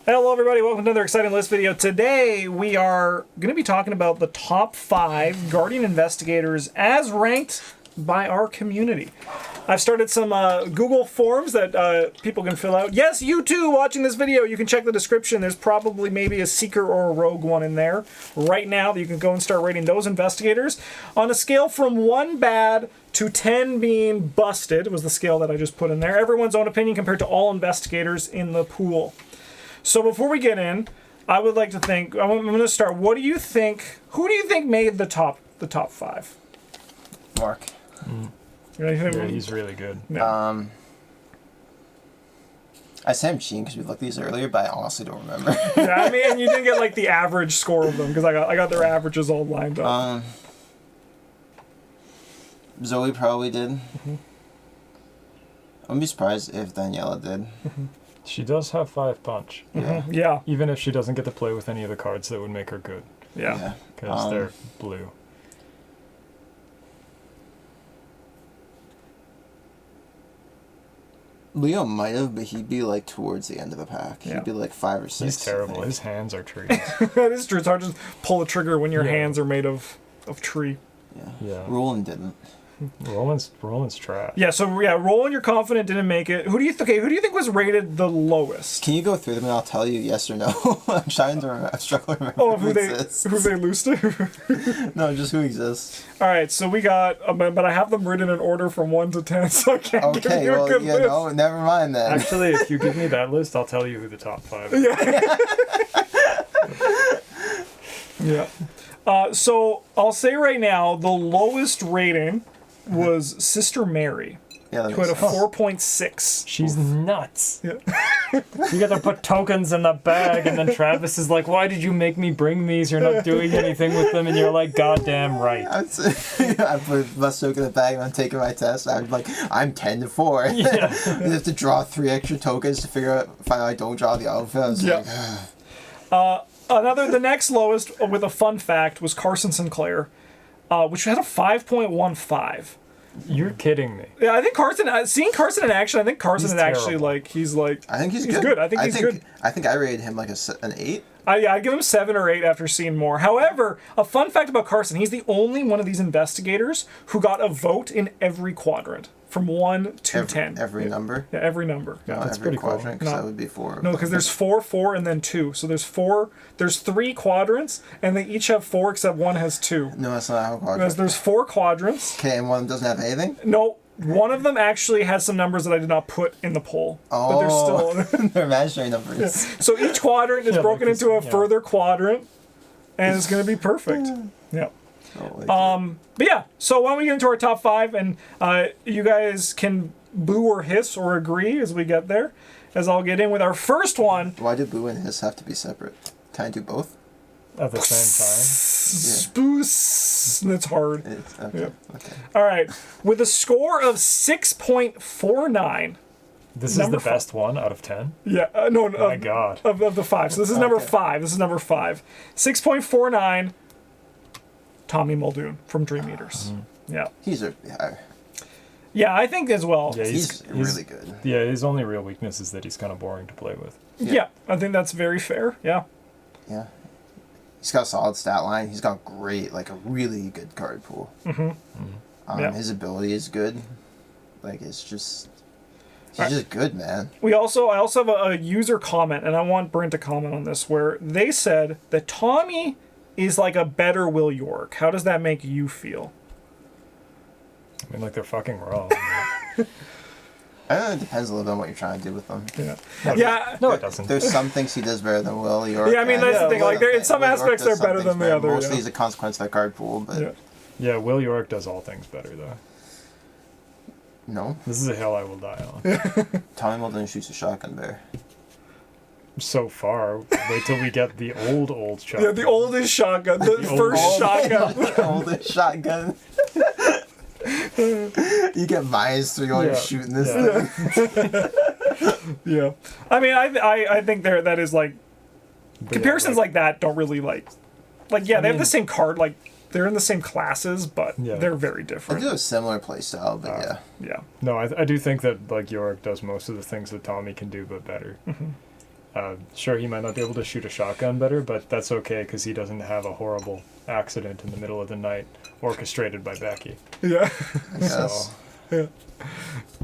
Hello everybody, welcome to another exciting list video. Today we are going to be talking about the top 5 Guardian Investigators as ranked by our community. I've started some Google forms that people can fill out. Yes, you too watching this video, you can check the description. There's probably maybe a Seeker or a Rogue one in there right now that you can go and start rating those investigators. On a scale from 1 bad to 10 being busted was the scale that I just put in there. Everyone's own opinion compared to all investigators in the pool. So before we get in, I would like to think, I'm going to start. What do you think, who do you think made the top 5? Mark. Yeah, he's really good. Yeah. I said I'm cheating because we looked at these earlier, but I honestly don't remember. Yeah, I mean, and you didn't get like the average score of them because I got their averages all lined up. Zoe probably did. Mm-hmm. I wouldn't be surprised if Daniela did. Mm-hmm. She does have 5 punch. Yeah. Yeah. Even if she doesn't get to play with any of the cards that would make her good. Yeah. Because they're blue. Leo might have, but he'd be like towards the end of the pack. Yeah. He'd be like 5 or 6. He's terrible. His hands are trees. That is true. It's hard to just pull a trigger when your hands are made of tree. Yeah. Roland didn't. Roland's trash. Yeah, so Roland, you're confident didn't make it. Who do you think was rated the lowest? Can you go through them and I'll tell you yes or no? I'm trying to remember. I'm struggling to remember who they lose to? No, just who exists. All right, so we got, but I have them written in order from 1 to 10, so I can't give you a good list. No, never mind then. Actually, if you give me that list, I'll tell you who the top 5 is. Yeah. So I'll say right now, the lowest rating was Sister Mary, who had a 4.6. She's nuts. Yeah. You got to put tokens in the bag, and then Travis is like, "Why did you make me bring these? You're not doing anything with them." And you're like, "Goddamn right." I put my token in the bag and I'm taking my test. I'm like, I'm 10-4. Yeah. You have to draw 3 extra tokens to find out I don't draw the outfit. The next lowest, with a fun fact, was Carson Sinclair, which had a 5.15. You're kidding me. Yeah, I think seeing Carson in action, I think Carson He's actually terrible. I think he's good. I think he's good. I think I rated him like an 8. I'd give him 7 or 8 after seeing more. However, a fun fact about Carson, he's the only one of these investigators who got a vote in every quadrant. From 1 to 10. Every number? Yeah, every number. Yeah, that's pretty cool. Quadrant, because that would be 4. No, because there's 4, 4, and then 2. So there's 3 quadrants, and they each have 4 except one has 2. No, that's not how quadrant. There's 4 quadrants. Okay, and one of them doesn't have anything? No, one of them actually has some numbers that I did not put in the poll. Oh, but they're still... they're imaginary numbers. Yeah. So each quadrant is broken into a further quadrant, and it's going to be perfect. Yeah. But yeah, so why don't we get into our top 5, and you guys can boo or hiss or agree as we get there, as I'll get in with our first one. Why do boo and hiss have to be separate? Can I do both? At the same Spoos. That's hard. Okay. All right, with a score of 6.49. time. This is the best one out of 10? Yeah, no. My God. Of the 5. So this is number 5. This is number 5. 6.49. Tommy Muldoon from Dream Eaters. Yeah. Yeah, I think as well. Yeah, he's really good. Yeah, his only real weakness is that he's kind of boring to play with. Yeah, I think that's very fair. Yeah. Yeah. He's got a solid stat line. He's got a really good card pool. His ability is good. He's just good, man. I also have a user comment, and I want Brent to comment on this, where they said that Tommy is like a better Will York. How does that make you feel? I mean, they're fucking wrong. I don't know, it depends a little bit on what you're trying to do with them. Yeah. No, it doesn't. There's some things he does better than Will York. Yeah, I mean, that's the thing. In some aspects, they're better than the other. Mostly he's a consequence of that card pool, but... Yeah, Will York does all things better, though. No. This is a hill I will die on. Tommy Muldoon shoots a shotgun bear. So far, wait till we get the old shotgun. Yeah, the oldest shotgun. The first shotgun. The oldest shotgun. You get -3 while you're shooting this thing. Yeah. I mean, I think that is comparisons like that don't really they have the same card, they're in the same classes, but they're very different. They do a similar play style, but yeah. No, I do think that York does most of the things that Tommy can do, but better. Sure, he might not be able to shoot a shotgun better, but that's okay because he doesn't have a horrible accident in the middle of the night orchestrated by Becky. Yeah. I guess. Yeah.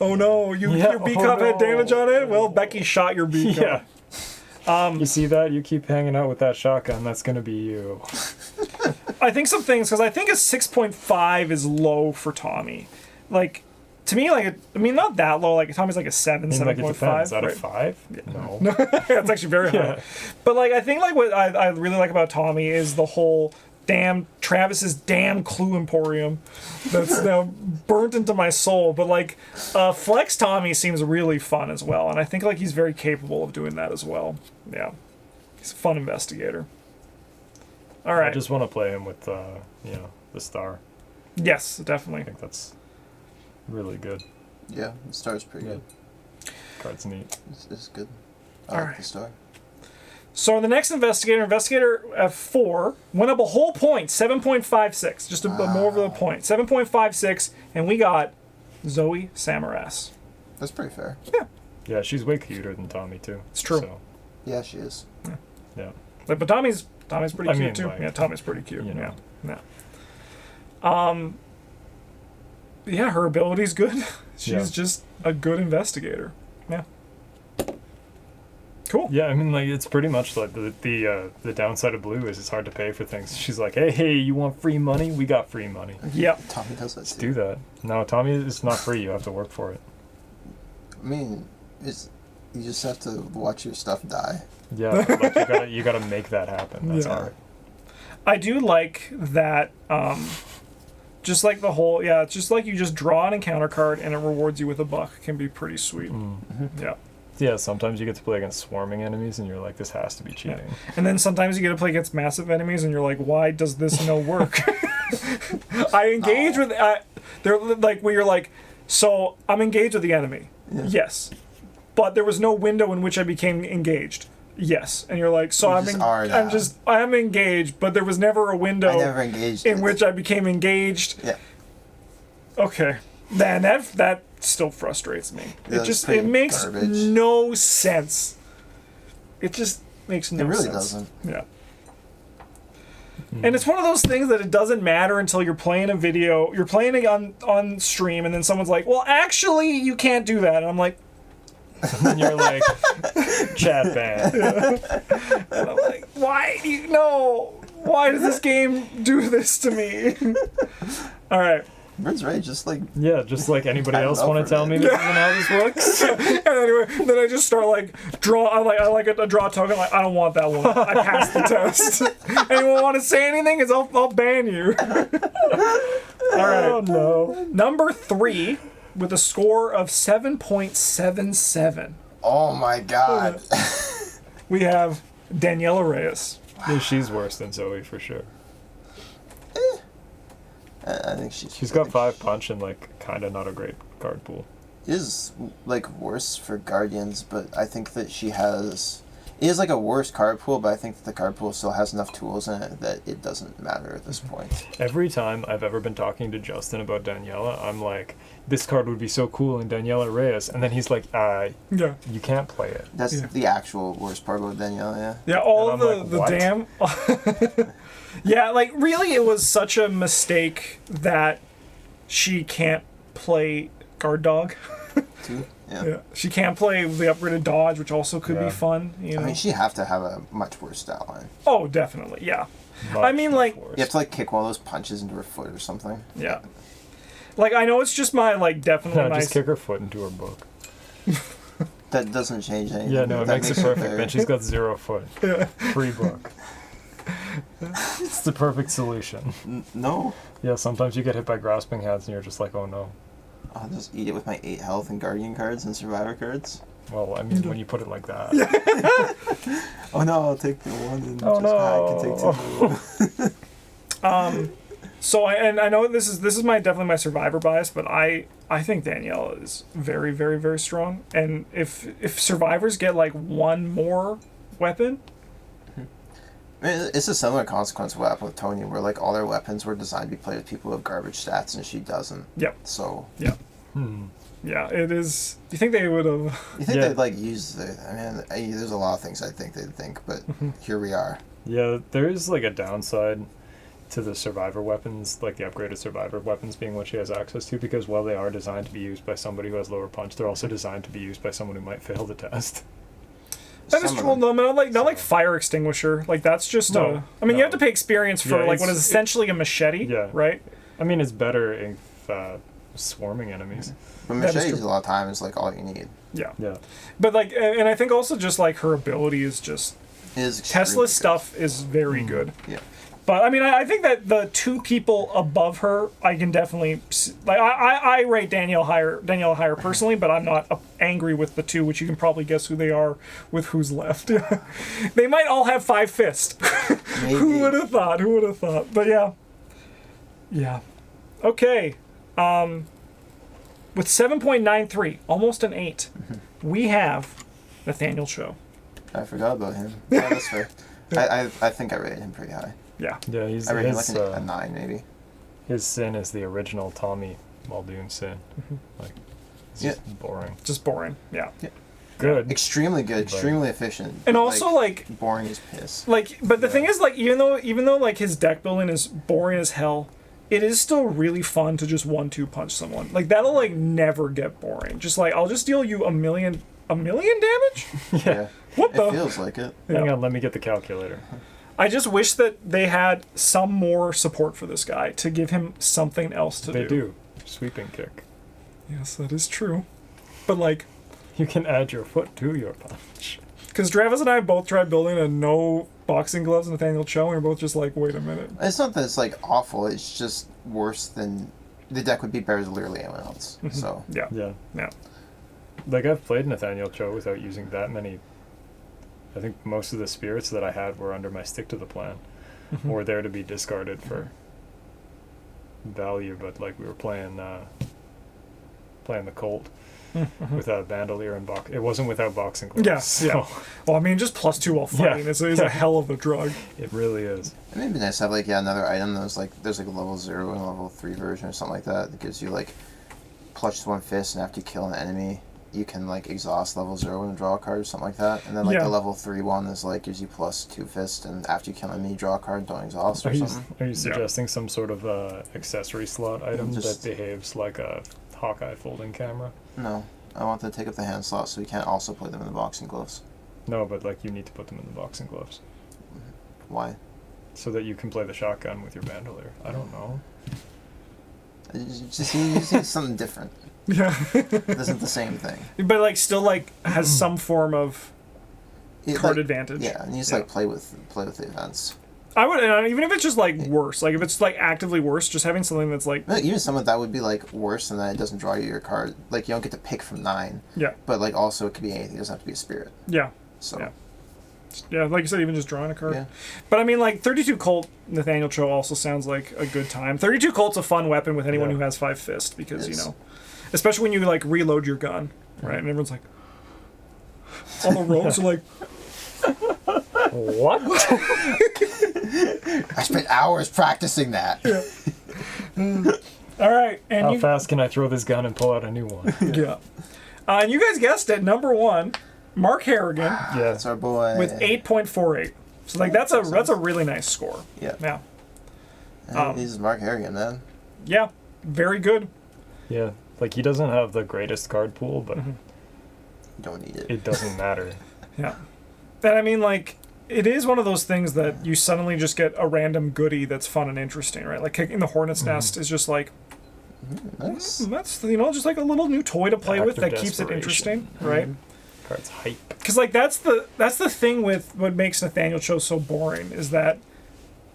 Oh no, your B cup had damage on it? Well, Becky shot your B cup. Yeah. You see that? You keep hanging out with that shotgun, that's going to be you. I think some things, because I think a 6.5 is low for Tommy. Like, to me, like, I mean, not that low. Like, Tommy's like a 7, 7.5. Like, it depends. Out of 5? Yeah. No. That's actually very high. Yeah. But, like, I think, like, what I really like about Tommy is the whole Travis's damn Clue Emporium that's now burnt into my soul. But, like, Flex Tommy seems really fun as well. And I think, like, he's very capable of doing that as well. Yeah. He's a fun investigator. All right. I just want to play him with, the star. Yes, I definitely. think that's really good. Yeah, the star's pretty good. Card's neat. It's good. I All like the star. So the next investigator F4, went up a whole point, 7.56, just a bit more over the point, 7.56, and we got Zoe Samaras. That's pretty fair. Yeah, Yeah, she's way cuter than Tommy, too. it's true. So, Yeah, she is. yeah. But Tommy's pretty I cute mean, too. like, Yeah, Tommy's pretty cute. you know. Yeah. Yeah, her ability's good. She's Yeah. just a good investigator. Yeah. Cool. Yeah, I mean, like, it's pretty much like the downside of blue is it's hard to pay for things. She's like, hey, you want free money? We got free money. Yep. Tommy does that Let's too. do that. No, Tommy, it's not free. You have to work for it. I mean, you just have to watch your stuff die. Yeah, like you gotta make that happen. That's Yeah. hard. I do like that. Just like the whole, it's just like you just draw an encounter card and it rewards you with a buck. Can be pretty sweet. Yeah. Yeah, sometimes you get to play against swarming enemies and you're like, this has to be cheating. And then sometimes you get to play against massive enemies and you're like, why does this no work? I engage with, they're like, where you're like, so I'm engaged with the enemy. Yeah. Yes. But there was no window in which I became engaged. Yes. And you're like, so You I'm just are now. I'm engaged, but there was never a window I never engaged in with which I became engaged. Yeah. Okay. Man, that still frustrates me. Yeah, It makes garbage. no sense. It just makes no It really sense. doesn't. Yeah. And it's one of those things that it doesn't matter until you're playing a video, you're playing it on stream, and then someone's like, well, actually, you can't do that. And I'm like, And you're like, chat ban. and I'm like, why do you know? Why does this game do this to me? All right. Bird's right, just like Yeah, just like anybody I don't else know want for to tell a me minute. this isn't how this works? And anyway, then I just start like I like a draw token. Like I don't want that one. I passed the test. Anyone want to say anything? Is I'll ban you. All right. Oh no. Number 3 with a score of 7.77. oh my god. We have Daniela Reyes. Yeah, she's worse than Zoe for sure. I think she's Got 5 punch and like kind of not a great card pool. is like worse for Guardians, but I think that she has it is like a worse card pool, but I think that the card pool still has enough tools in it that it doesn't matter at this point. Every time I've ever been talking to Justin about Daniela, I'm like, this card would be so cool in Daniela Reyes, and then he's like, Yeah. you can't play it. That's Yeah. the actual worst part about Danielle, yeah. Yeah, all And of I'm the like, damn. Yeah, like really, it was such a mistake that she can't play guard dog. Too. Yeah. Yeah, she can't play the upgraded dodge, which also could be Yeah. fun. You know. I mean, she'd have to have a much worse stat line. Oh, definitely. Yeah. Much, I mean, much like- worse. You have to like kick one of those punches into her foot or something. Yeah. Like I know it's just my like definitely No, my. just kick her foot into her book. That doesn't change anything. Yeah, no, it That makes it perfect. fair. Then she's got 0 foot. Free book. It's the perfect solution. No. Yeah, sometimes you get hit by grasping hands and you're just like, oh no. I'll just eat it with my 8 health and Guardian cards and Survivor cards. Well, I mean, when you put it like that. Oh no, I'll take the one and Oh, just I can take 2. So I know this is my definitely my survivor bias, but I think Danielle is very very very strong, and if survivors get like one more weapon. I mean, it's a similar consequence of what happened with Tony, where like all their weapons were designed to be played with people who have garbage stats, and she doesn't. Yep. So Yep. Yeah, it is. Do you think they would have? You think Yeah. they'd like use the? I mean, there's a lot of things I think they'd think, but here we are. Yeah, there is like a downside to the survivor weapons, like the upgraded survivor weapons being what she has access to, because while they are designed to be used by somebody who has lower punch, they're also designed to be used by someone who might fail the test. That is Some of true. them. No, not like fire extinguisher. Like that's just No, I mean, you no. have to pay experience for Yeah, like what it's- is essentially a machete. Yeah. Right. I mean, it's better if swarming enemies. But That is machetes true. a lot of times like all you need. Yeah. Yeah. But like, and I think also just like her ability is just It is extremely Tesla's good. stuff is very good. Yeah. But I mean, I think that the two people above her, I can definitely like. I rate Danielle higher personally, but I'm not angry with the two, which you can probably guess who they are with who's left. They might all have 5 fists. Maybe. Who would have thought? Who would have thought? But yeah. Okay. With 7.93, almost an 8, we have Nathaniel Cho. I forgot about him. Yeah, that's fair. I think I rated him pretty high. Yeah. Yeah, he's I rated him his, like a 9 maybe. his sin is the original Tommy Muldoon sin. Like, it's just boring. Just boring. Yeah. Good. Extremely good, extremely efficient. And but, also like boring as piss. Like, but the thing is, like, even though like his deck building is boring as hell, it is still really fun to just 1-2 punch someone. Like that'll like never get boring. Just like I'll just deal you a million damage. Yeah. What the? It feels like it. Hang on, let me get the calculator. I just wish that they had some more support for this guy to give him something else to They do. Sweeping kick. Yes, that is true. But like, You can add your foot to your punch. because Travis and I both tried building a no boxing gloves Nathaniel Cho, and we were both just like, wait a minute. It's not that it's like awful. It's just worse than the deck would be better than literally anyone else. So Yeah. Yeah. Yeah. Like, I've played Nathaniel Cho without using that many. I think most of the spirits that I had were under my stick to the plan, or there to be discarded for value. But like we were playing the Colt without bandolier and box. It wasn't without boxing gloves. Yeah, so yeah. Well, I mean, just +2 while fighting is a hell of a drug. It really is. it may be nice to have like another item that was like there's like a level 0 and a level 3 version or something like that that gives you like plus 1 fist, and after you kill an enemy you can like exhaust level 0 and draw a card or something like that. And then like Yeah. the level 3 one is like gives you plus 2 fist, and after you kill an enemy draw a card, don't exhaust or Are you, something. are you suggesting some sort of accessory slot item Just- that behaves like a Hawkeye folding camera? No. I want them to take up the hand slot so we can't also play them in the boxing gloves. No, but like you need to put them in the boxing gloves Why? so that you can play the shotgun with your bandolier. I don't know. You just need something different. Yeah. It isn't the same thing. But like still like has some form of It, card like, advantage. Yeah, and you just Yeah. like play with the events. I would, and even if it's just like worse, like if it's like actively worse, just having something that's like No, even some of that would be like worse than that it doesn't draw you your card. Like you don't get to pick from 9. yeah, But like also it could be anything. It doesn't have to be a spirit. yeah, So Yeah. yeah, like you said, even just drawing a card. Yeah. But I mean, like 32 Colt Nathaniel Cho also sounds like a good time. 32 Colt's a fun weapon with anyone Yeah. who has 5 fist because It is. especially when you like reload your gun, right? And everyone's like, all the rogues are like, What? I spent hours practicing that. all right, and How you, fast can I throw this gun and pull out a new one? yeah, and you guys guessed it, number 1, Mark Harrigan Yeah. That's our boy. with 8.48. So like that's a really nice score. Yeah. Yeah, He's Mark Harrigan, man. yeah, very good. Yeah. Like, he doesn't have the greatest card pool, but You don't need it. it doesn't matter. Yeah. And I mean, like, it is one of those things that you suddenly just get a random goodie that's fun and interesting, right? Like, kicking the hornet's nest is just like, Nice. that's, just like a little new toy to play Act with of that keeps it desperation. interesting, right? Card's hype. Because, like, that's the thing with what makes Nathaniel Cho so boring is that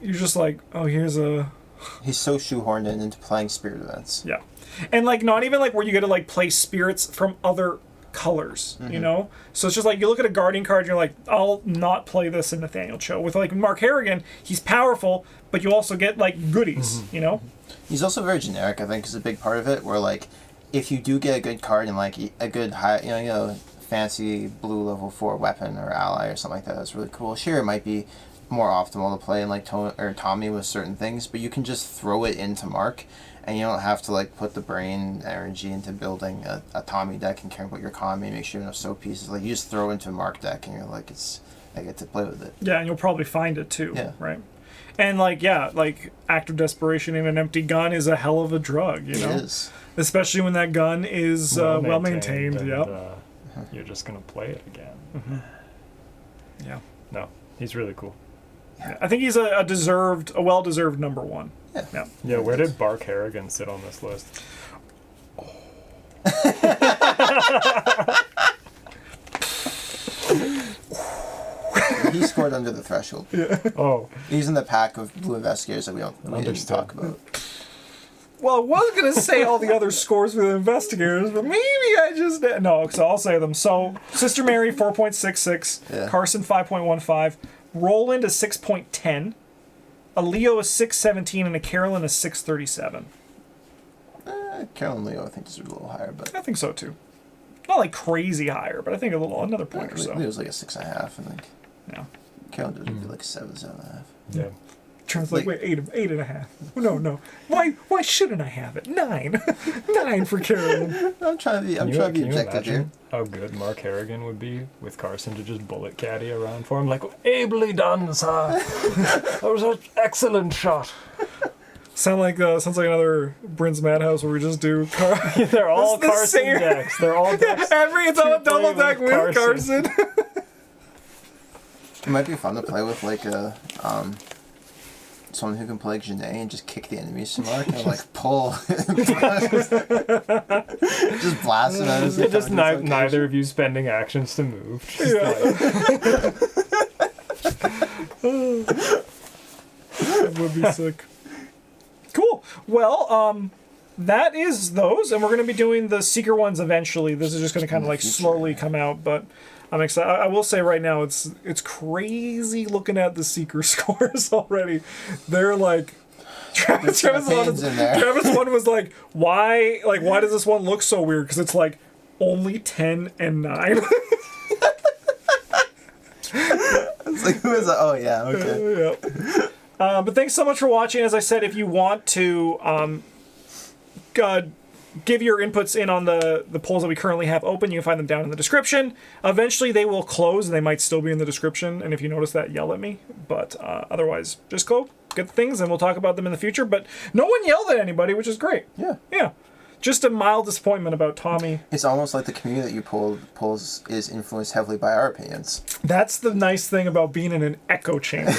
you're just like, oh, here's a... He's so shoehorned into playing spirit events. Yeah. And, like, not even, like, where you get to, like, play spirits from other colors, you know? So it's just like, you look at a Guardian card and you're like, I'll not play this in Nathaniel Cho. With, like, Mark Harrigan, he's powerful, but you also get, like, goodies, you know? He's also very generic, I think, is a big part of it, where, like, if you do get a good card and, like, a good high, you know, fancy blue level 4 weapon or ally or something like that, that's really cool. Sure, it might be more optimal to play in, like, Tommy with certain things, but you can just throw it into Mark, and you don't have to like put the brain energy into building a Tommy deck and caring about your economy, make sure you have so pieces. Like you just throw into a Mark deck and you're like, I get to play with it. Yeah, and you'll probably find it too. Yeah. Right. And like act of desperation in an empty gun is a hell of a drug, you know. It is. Especially when that gun is well maintained. And, Yep. You're just gonna play it again. Mm-hmm. Yeah. No, he's really cool. Yeah. I think he's a well-deserved number one. Yeah. Yeah. Yeah, where did Bark Harrigan sit on this list? He scored under the threshold. Yeah. Oh, He's in the pack of blue investigators that we didn't Understood. talk about. Well, I was going to say all the other scores for the investigators, but maybe I just... No, so I'll say them. So, Sister Mary, 4.66. Yeah. Carson, 5.15. Roland is 6.10. A Leo is 6.17, and a Carolyn is 6.37. Carolyn Leo, I think, is a little higher, but I think so, too. Not like crazy higher, but I think another point or so. Leo's like a 6.5, I think. Yeah. Carolyn does maybe like a 7.5. yeah. Trent's like, wait, 8.5. No. Why shouldn't I have it? 9. 9 for Carolyn. I'm trying to be objective imagine here. how good Mark Harrigan would be with Carson to just bullet caddy around for him, like, ably done, sir. That was an excellent shot. Sounds like another Bryn's Madhouse where we just do They're all It's the Carson same- decks. They're all decks. it's all to double play deck with with Carson. It might be fun to play with like a someone who can play like Janae and just kick the enemies some Mark and like pull. Just blast them out. It's just neither of you spending actions to move. Just That would be sick. Cool. Well, that is those, and we're going to be doing the Seeker ones eventually. This is just going to kind of like slowly come out, but I'm excited. I will say right now, it's crazy looking at the Seeker scores already. They're like. Travis one was like, why does this one look so weird? Because it's like only 10 and 9. It's like, who is that? Oh, yeah, okay. Yeah. But thanks so much for watching. As I said, if you want to give your inputs in on the polls that we currently have open, you can find them down in the description. Eventually they will close, and they might still be in the description. And if you notice that, yell at me. But otherwise, just go get the things, and we'll talk about them in the future. But no one yelled at anybody, which is great. Yeah. Yeah. Just a mild disappointment about Tommy. It's almost like the community that you polls is influenced heavily by our opinions. That's the nice thing about being in an echo chamber.